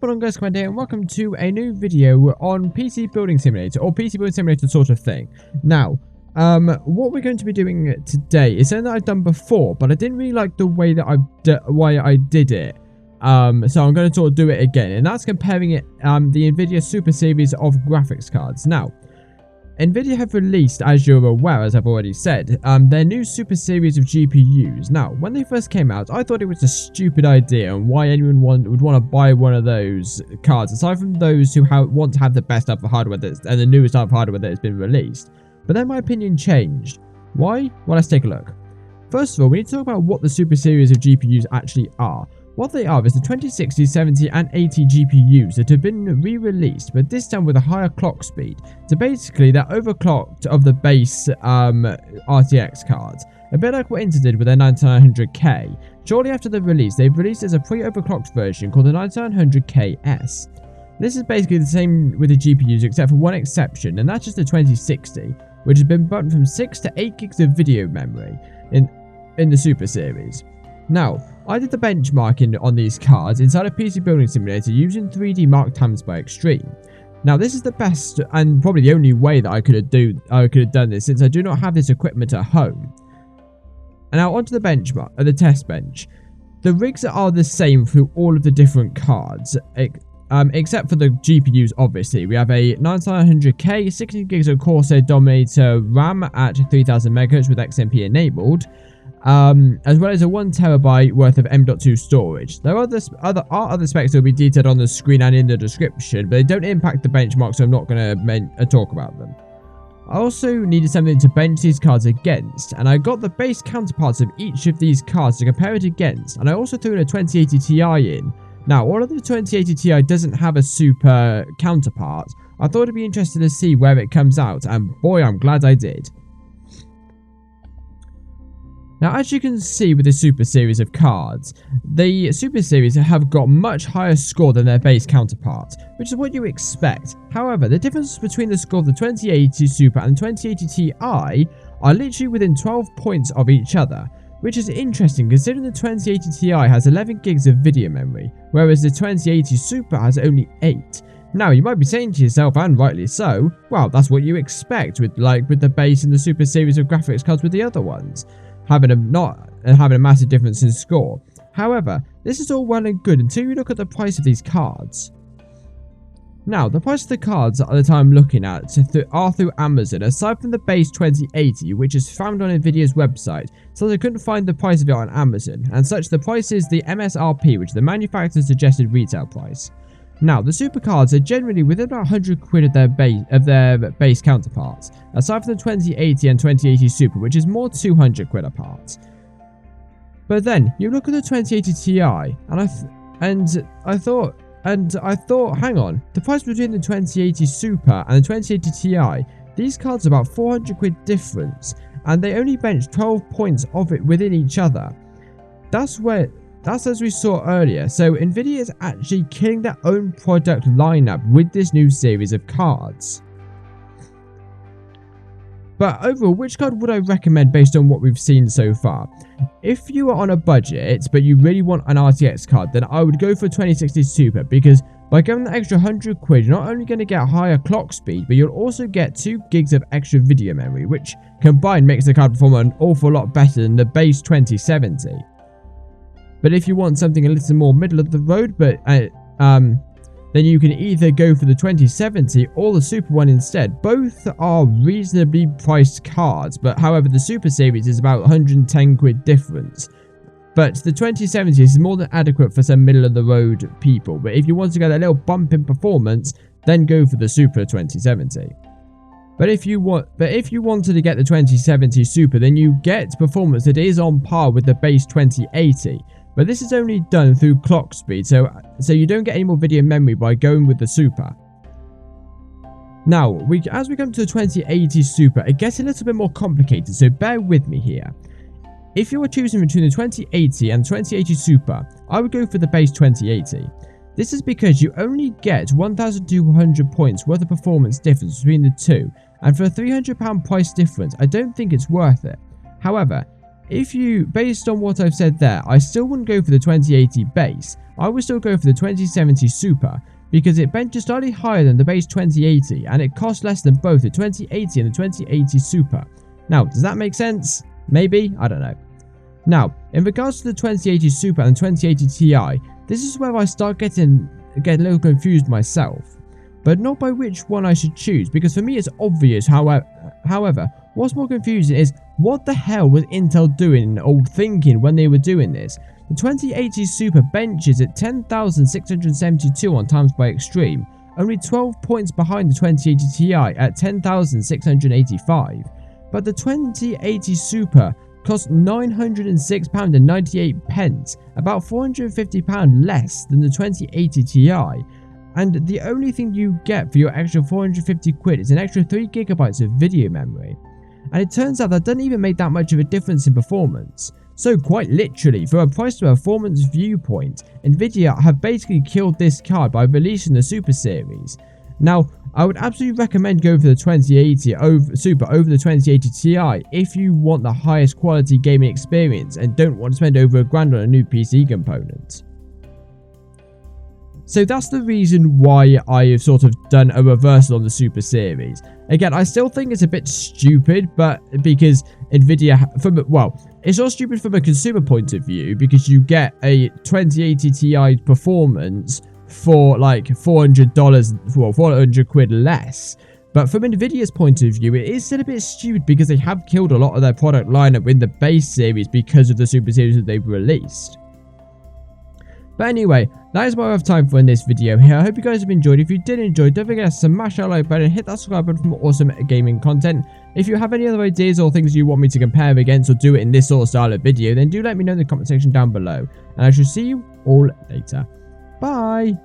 What on guys, Commander here, and welcome to a new video on PC Building Simulator, or PC Building Simulator sort of thing. Now, what we're going to be doing today is something that I've done before, but I didn't really like the way that I did it. So I'm going to sort of do it again, and that's comparing it, the NVIDIA Super Series of graphics cards. Now, NVIDIA have released, as you're aware, as I've already said, their new Super Series of GPUs. Now, when they first came out, I thought it was a stupid idea, and why anyone would want to buy one of those cards, aside from those who want to have the best type of hardware and the newest type of hardware that has been released. But then my opinion changed. Why? Well, let's take a look. First of all, we need to talk about what the Super Series of GPUs actually are. What they are is the 2060, 70 and 80 GPUs that have been re-released, but this time with a higher clock speed. So basically, they're overclocked of the base RTX cards, a bit like what Intel did with their 9900K. Shortly after the release, they've released as a pre-overclocked version called the 9900KS. This is basically the same with the GPUs except for one exception, and that's just the 2060, which has been bumped from 6 to 8 gigs of video memory in the Super Series. Now, I did the benchmarking on these cards inside a PC Building Simulator using 3D Mark Times by Extreme. Now, this is the best and probably the only way that I could have done this, since I do not have this equipment at home. And now onto the test bench. The rigs are the same through all of the different cards, except for the GPUs. Obviously, we have a 9900K, 16 gigs of Corsair Dominator RAM at 3000 MHz with XMP enabled. As well as a 1TB worth of M.2 storage. There are other specs that will be detailed on the screen and in the description, but they don't impact the benchmark, so I'm not going to talk about them. I also needed something to bench these cards against, and I got the base counterparts of each of these cards to compare it against, and I also threw in a 2080 Ti in. Now, although the 2080 Ti doesn't have a super counterpart, I thought it'd be interesting to see where it comes out, and boy, I'm glad I did. Now, as you can see with the Super Series of cards, the Super Series have got much higher score than their base counterpart, which is what you expect. However, the difference between the score of the 2080 Super and 2080 Ti are literally within 12 points of each other, which is interesting considering the 2080 Ti has 11 gigs of video memory, whereas the 2080 Super has only 8. Now, you might be saying to yourself, and rightly so, well, that's what you expect with the base and the Super Series of graphics cards with the other ones. Having a massive difference in score. However, this is all well and good until you look at the price of these cards. Now, the price of the cards that I'm looking at are through Amazon, aside from the base 2080, which is found on NVIDIA's website, so I couldn't find the price of it on Amazon, and such the price is the MSRP, which is the manufacturer's suggested retail price. Now, the super cards are generally within about 100 quid of their base counterparts, aside from the 2080 and 2080 Super, which is more 200 quid apart. But then you look at the 2080 Ti, and I thought, hang on, the price between the 2080 Super and the 2080 Ti, these cards are about 400 quid difference, and they only bench 12 points of it within each other. That's as we saw earlier, so NVIDIA is actually killing their own product lineup with this new series of cards. But overall, which card would I recommend based on what we've seen so far? If you are on a budget, but you really want an RTX card, then I would go for 2060 Super, because by going the extra 100 quid, you're not only going to get higher clock speed, but you'll also get 2 gigs of extra video memory, which combined makes the card perform an awful lot better than the base 2070. But if you want something a little more middle of the road, then you can either go for the 2070 or the Super one instead. Both are reasonably priced cards, but however the Super Series is about 110 quid difference. But the 2070 is more than adequate for some middle of the road people. But if you want to get a little bump in performance, then go for the Super 2070. But if you wanted to get the 2070 Super, then you get performance that is on par with the base 2080. But this is only done through clock speed, so you don't get any more video memory by going with the Super. Now, as we come to the 2080 Super, it gets a little bit more complicated, so bear with me here. If you were choosing between the 2080 and 2080 Super, I would go for the base 2080. This is because you only get 1,200 points worth of performance difference between the two, and for a £300 price difference, I don't think it's worth it. However, based on what I've said there, I still wouldn't go for the 2080 base. I would still go for the 2070 Super, because it benches slightly higher than the base 2080, and it costs less than both the 2080 and the 2080 Super. Now, does that make sense? Maybe? I don't know. Now, in regards to the 2080 Super and 2080 Ti, this is where I start getting a little confused myself. But not by which one I should choose, because for me it's obvious. However, what's more confusing is, what the hell was Intel doing or thinking when they were doing this? The 2080 Super benches at 10,672 on times by extreme, only 12 points behind the 2080 Ti at 10,685. But the 2080 Super costs £906.98, about £450 less than the 2080 Ti. And the only thing you get for your extra 450 quid is an extra 3 GB of video memory. And it turns out that doesn't even make that much of a difference in performance. So quite literally, from a price to performance viewpoint, NVIDIA have basically killed this card by releasing the Super Series. Now, I would absolutely recommend going for the 2080 Super over the 2080 Ti if you want the highest quality gaming experience and don't want to spend over £1 on a new PC component. So that's the reason why I have sort of done a reversal on the Super Series. Again, I still think it's a bit stupid, but because NVIDIA, it's not stupid from a consumer point of view, because you get a 2080 Ti performance for like $400, well, 400 quid less. But from NVIDIA's point of view, it is still a bit stupid because they have killed a lot of their product lineup in the base series because of the Super Series that they've released. But anyway, that is what I have time for in this video here. I hope you guys have enjoyed. If you did enjoy, don't forget to smash that like button and hit that subscribe button for more awesome gaming content. If you have any other ideas or things you want me to compare against or do it in this sort of style of video, then do let me know in the comment section down below. And I shall see you all later. Bye!